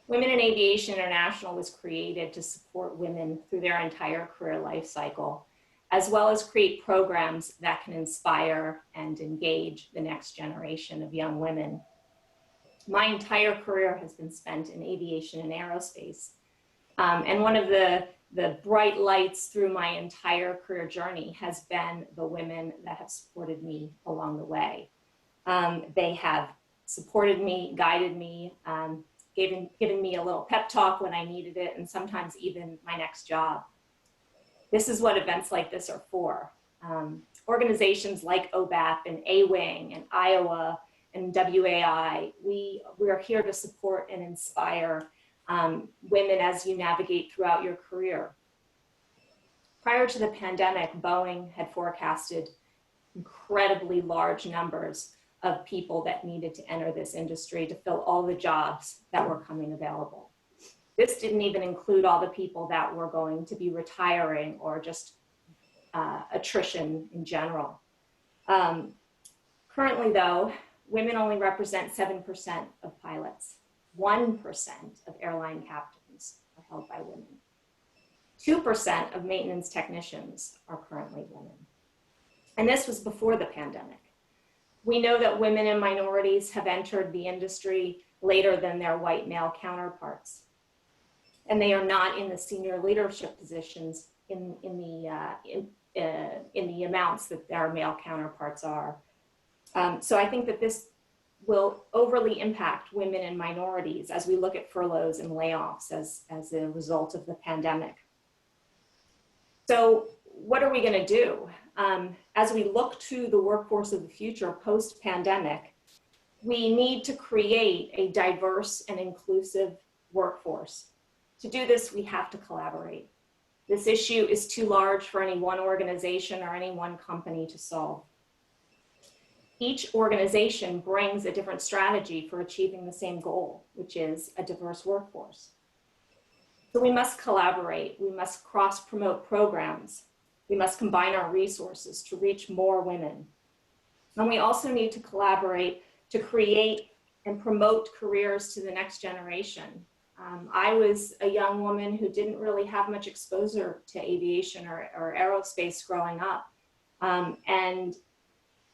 Women in Aviation International was created to support women through their entire career life cycle, as well as create programs that can inspire and engage the next generation of young women. My entire career has been spent in aviation and aerospace. And one of the bright lights through my entire career journey has been the women that have supported me along the way. They have supported me, guided me, given me a little pep talk when I needed it, and sometimes even my next job. This is what events like this are for. Organizations like OBAP and A-Wing and Iowa and WAI, we are here to support and inspire women as you navigate throughout your career. Prior to the pandemic, Boeing had forecasted incredibly large numbers of people that needed to enter this industry to fill all the jobs that were coming available. This didn't even include all the people that were going to be retiring or just attrition in general. Currently though, women only represent 7% of pilots. 1% of airline captains are held by women. 2% of maintenance technicians are currently women. And this was before the pandemic. We know that women and minorities have entered the industry later than their white male counterparts. And they are not in the senior leadership positions in the amounts that their male counterparts are. So I think that this will overly impact women and minorities as we look at furloughs and layoffs as a result of the pandemic. So what are we going to do? As we look to the workforce of the future post-pandemic, we need to create a diverse and inclusive workforce. To do this, we have to collaborate. This issue is too large for any one organization or any one company to solve. Each organization brings a different strategy for achieving the same goal, which is a diverse workforce. So we must collaborate, we must cross-promote programs, we must combine our resources to reach more women. And we also need to collaborate to create and promote careers to the next generation. I was a young woman who didn't really have much exposure to aviation or aerospace growing up. And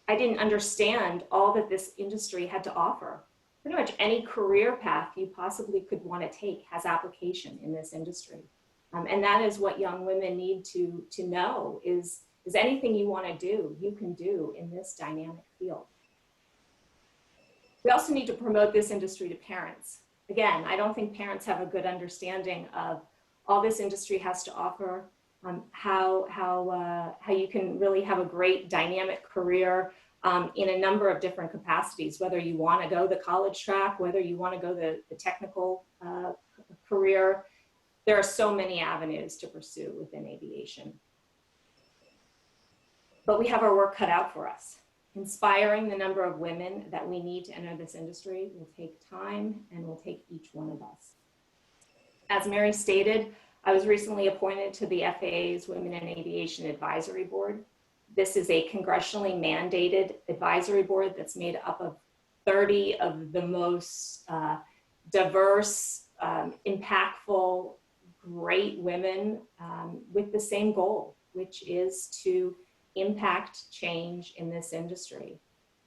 I didn't understand all that this industry had to offer. Pretty much any career path you possibly could want to take has application in this industry. And that is what young women need to know is anything you want to do, you can do in this dynamic field. We also need to promote this industry to parents. Again, I don't think parents have a good understanding of all this industry has to offer, how you can really have a great dynamic career in a number of different capacities, whether you want to go the college track, whether you want to go the technical career. There are so many avenues to pursue within aviation. But we have our work cut out for us. Inspiring the number of women that we need to enter this industry will take time and will take each one of us. As Mary stated, I was recently appointed to the FAA's Women in Aviation Advisory Board. This is a congressionally mandated advisory board that's made up of 30 of the most diverse, impactful, great women with the same goal, which is to impact change in this industry.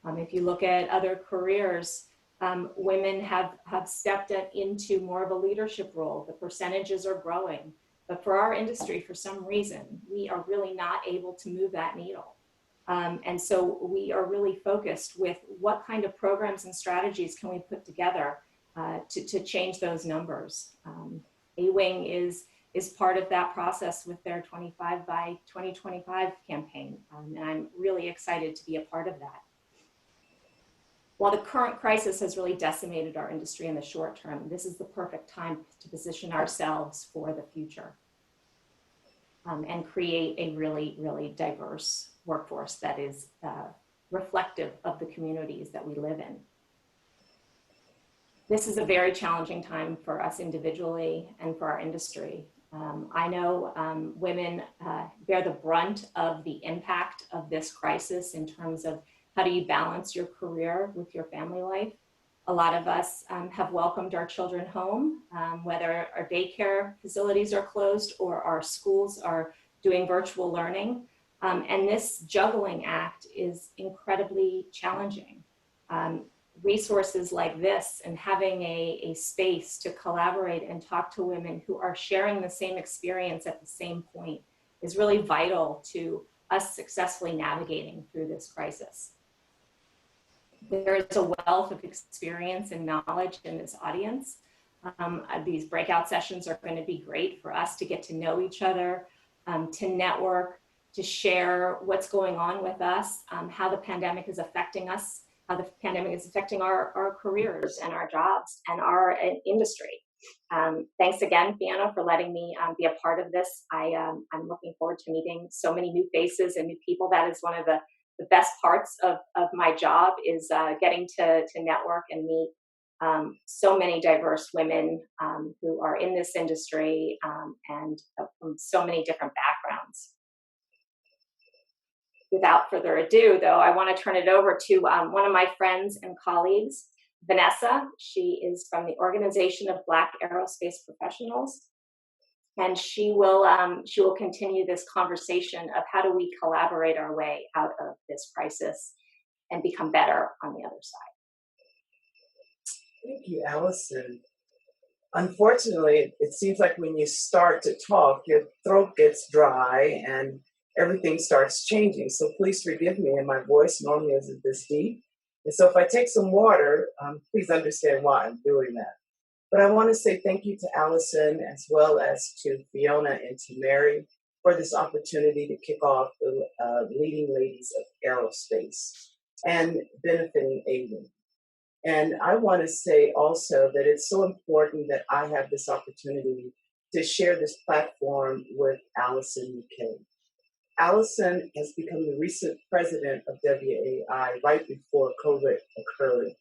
If you look at other careers, women have stepped into more of a leadership role. The percentages are growing. But for our industry, for some reason, we are really not able to move that needle. And so we are really focused with what kind of programs and strategies can we put together to change those numbers. A-Wing is part of that process with their 25 by 2025 campaign. And I'm really excited to be a part of that. While the current crisis has really decimated our industry in the short term, this is the perfect time to position ourselves for the future and create a really, really diverse workforce that is reflective of the communities that we live in. This is a very challenging time for us individually and for our industry. I know women bear the brunt of the impact of this crisis in terms of how do you balance your career with your family life. A lot of us have welcomed our children home, whether our daycare facilities are closed or our schools are doing virtual learning. And this juggling act is incredibly challenging. Resources like this and having a space to collaborate and talk to women who are sharing the same experience at the same point is really vital to us successfully navigating through this crisis. There is a wealth of experience and knowledge in this audience. These breakout sessions are going to be great for us to get to know each other, to network, to share what's going on with us, how the pandemic is affecting us, how the pandemic is affecting our careers and our jobs and our industry. Thanks again, Fiona, for letting me be a part of this. I'm looking forward to meeting so many new faces and new people. That is one of the best parts of my job is getting to network and meet so many diverse women who are in this industry and from so many different backgrounds. Without further ado, though, I want to turn it over to one of my friends and colleagues, Vanessa. She is from the Organization of Black Aerospace Professionals, and she will continue this conversation of how do we collaborate our way out of this crisis and become better on the other side. Thank you, Allison. Unfortunately, it seems like when you start to talk, your throat gets dry and everything starts changing. So please forgive me, and my voice normally isn't this deep. And so if I take some water, please understand why I'm doing that. But I want to say thank you to Allison as well as to Fiona and to Mary for this opportunity to kick off the Leading Ladies of Aerospace and benefiting A-Wing. And I want to say also that it's so important that I have this opportunity to share this platform with Allison McKay. Allison has become the recent president of WAI right before COVID occurred.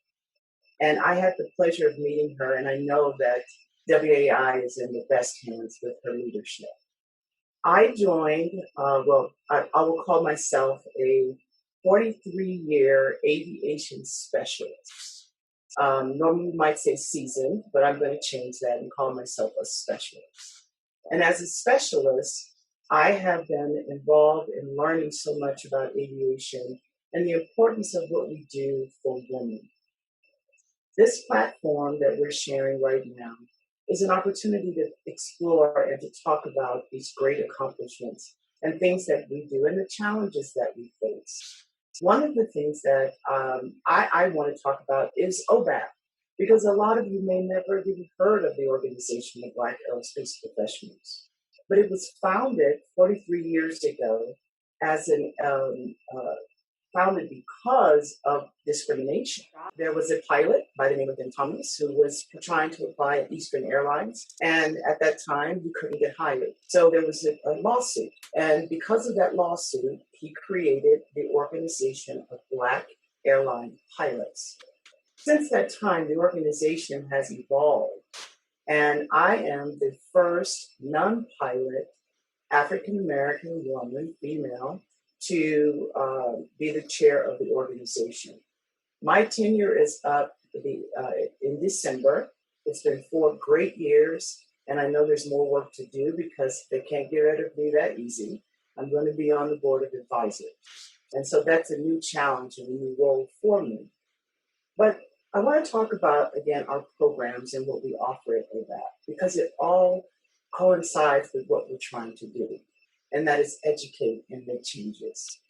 And I had the pleasure of meeting her, and I know that WAI is in the best hands with her leadership. I joined, I will call myself a 43-year aviation specialist. Normally you might say seasoned, but I'm going to change that and call myself a specialist. And as a specialist, I have been involved in learning so much about aviation and the importance of what we do for women. This platform that we're sharing right now is an opportunity to explore and to talk about these great accomplishments and things that we do and the challenges that we face. One of the things that I want to talk about is OBAP, because a lot of you may never have even heard of the Organization of Black Aerospace Professionals. But it was founded 43 years ago as founded because of discrimination. There was a pilot by the name of Ben Thomas who was trying to apply at Eastern Airlines, and at that time he couldn't get hired. So there was a lawsuit, and because of that lawsuit, he created the Organization of Black Airline Pilots. Since that time, the organization has evolved, and I am the first non-pilot African-American woman, female, to be the chair of the organization. My tenure is up in December. It's been 4 great years, and I know there's more work to do because they can't get rid of me that easy. I'm going to be on the board of advisors. And so that's a new challenge and a new role for me. But I want to talk about, again, our programs and what we offer at OBAP, because it all coincides with what we're trying to do, and that is educate and make changes.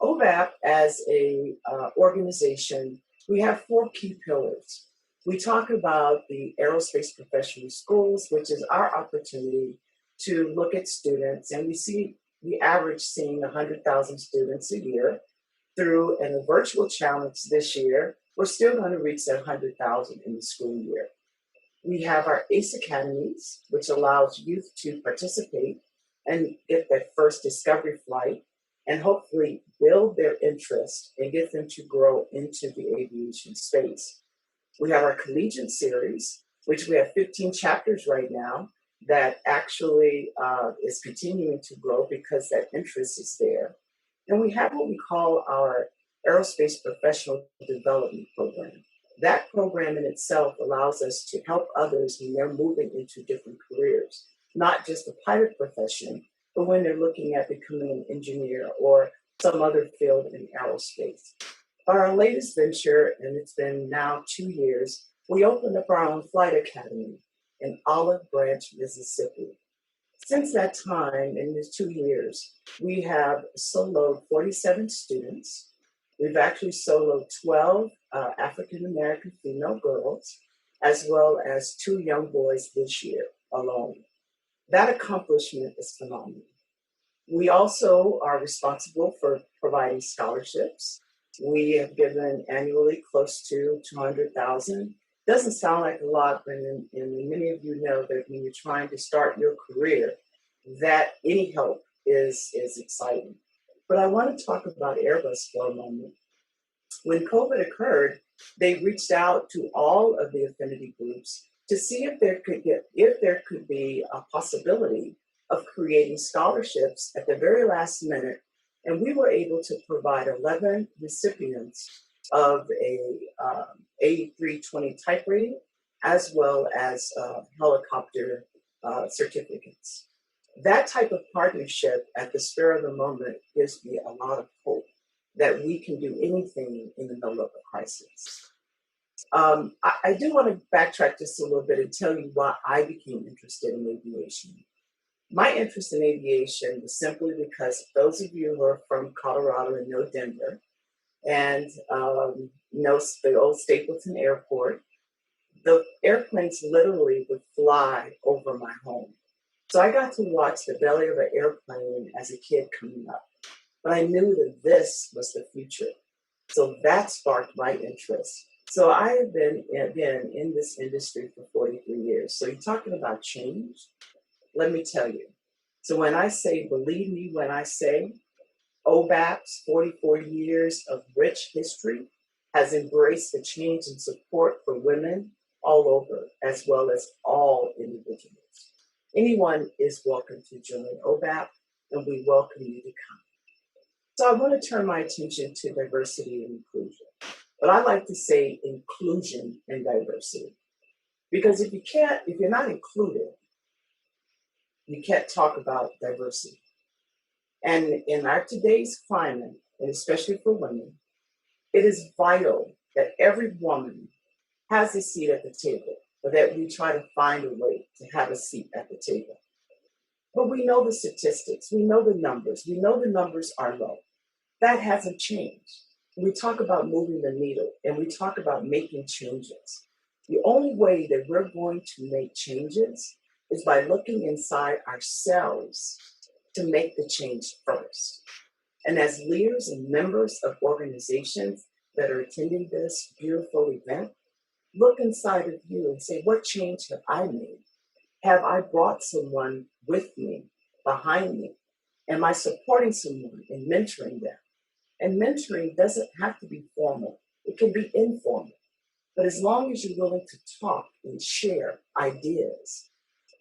OVAP as a organization, we have 4 key pillars. We talk about the Aerospace Professional Schools, which is our opportunity to look at students, and we average seeing 100,000 students a year through, and the virtual challenge this year, we're still going to reach that 100,000 in the school year. We have our ACE Academies, which allows youth to participate and get that first discovery flight and hopefully build their interest and get them to grow into the aviation space. We have our collegiate series, which we have 15 chapters right now that actually is continuing to grow because that interest is there. And we have what we call our Aerospace Professional Development Program. That program in itself allows us to help others when they're moving into different careers, not just the pilot profession, but when they're looking at becoming an engineer or some other field in aerospace. Our latest venture, and it's been now 2 years, we opened up our own flight academy in Olive Branch, Mississippi. Since that time, in these 2 years, we have soloed 47 students. We've actually soloed 12 African-American female girls, as well as 2 young boys this year alone. That accomplishment is phenomenal. We also are responsible for providing scholarships. We have given annually close to 200,000. Doesn't sound like a lot, but many of you know that when you're trying to start your career, that any help is exciting. But I want to talk about Airbus for a moment. When COVID occurred, they reached out to all of the affinity groups to see if there could be a possibility of creating scholarships at the very last minute, and we were able to provide 11 recipients of a A320 type rating, as well as helicopter certificates. That type of partnership at the spur of the moment gives me a lot of hope that we can do anything in the middle of a crisis. I do want to backtrack just a little bit and tell you why I became interested in aviation. My interest in aviation was simply because those of you who are from Colorado and know Denver and know the old Stapleton Airport, the airplanes literally would fly over my home. So I got to watch the belly of an airplane as a kid coming up. But I knew that this was the future. So that sparked my interest. So I have been in this industry for 43 years. So you're talking about change? Let me tell you. So when I say, believe me when I say, OVAP's 44 years of rich history has embraced the change and support for women all over, as well as all individuals. Anyone is welcome to join OVAP, and we welcome you to come. So I want to turn my attention to diversity and inclusion. But I like to say inclusion and diversity. Because if you're not included, you can't talk about diversity. And in our today's climate, and especially for women, it is vital that every woman has a seat at the table, or that we try to find a way to have a seat at the table. But we know the statistics, we know the numbers are low. That hasn't changed. We talk about moving the needle and we talk about making changes. The only way that we're going to make changes is by looking inside ourselves to make the change first. And as leaders and members of organizations that are attending this beautiful event, look inside of you and say, what change have I made? Have I brought someone with me, behind me? Am I supporting someone and mentoring them? And mentoring doesn't have to be formal. It can be informal. But as long as you're willing to talk and share ideas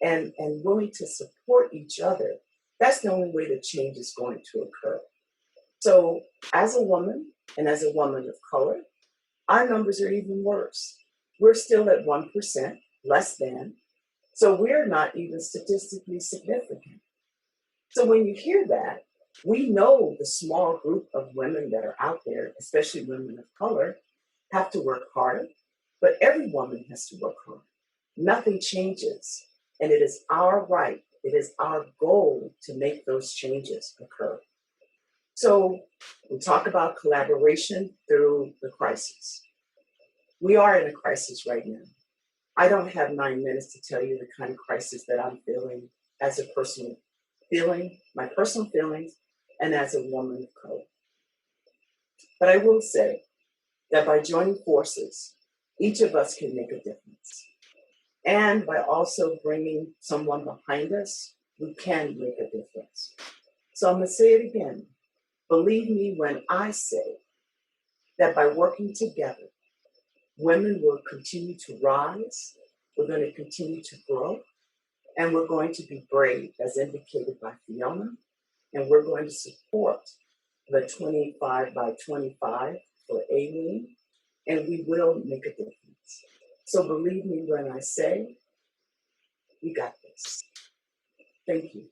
and willing to support each other, that's the only way that change is going to occur. So as a woman and as a woman of color, our numbers are even worse. We're still at 1%, less than. So we're not even statistically significant. So when you hear that, we know the small group of women that are out there, especially women of color, have to work harder, but every woman has to work hard. Nothing changes And it is our right, it is our goal to make those changes occur. So we talk about collaboration through the crisis. We are in a crisis right now. I don't have 9 minutes to tell you the kind of crisis that I'm feeling as a personal feeling, my personal feelings, and as a woman of color. But I will say that by joining forces, each of us can make a difference. And by also bringing someone behind us, we can make a difference. So I'm going to say it again. Believe me when I say that by working together, women will continue to rise, we're going to continue to grow, and we're going to be brave, as indicated by Fiona, and we're going to support the 25 by 25 for A-Wing, and we will make a difference. So believe me when I say, we got this. Thank you.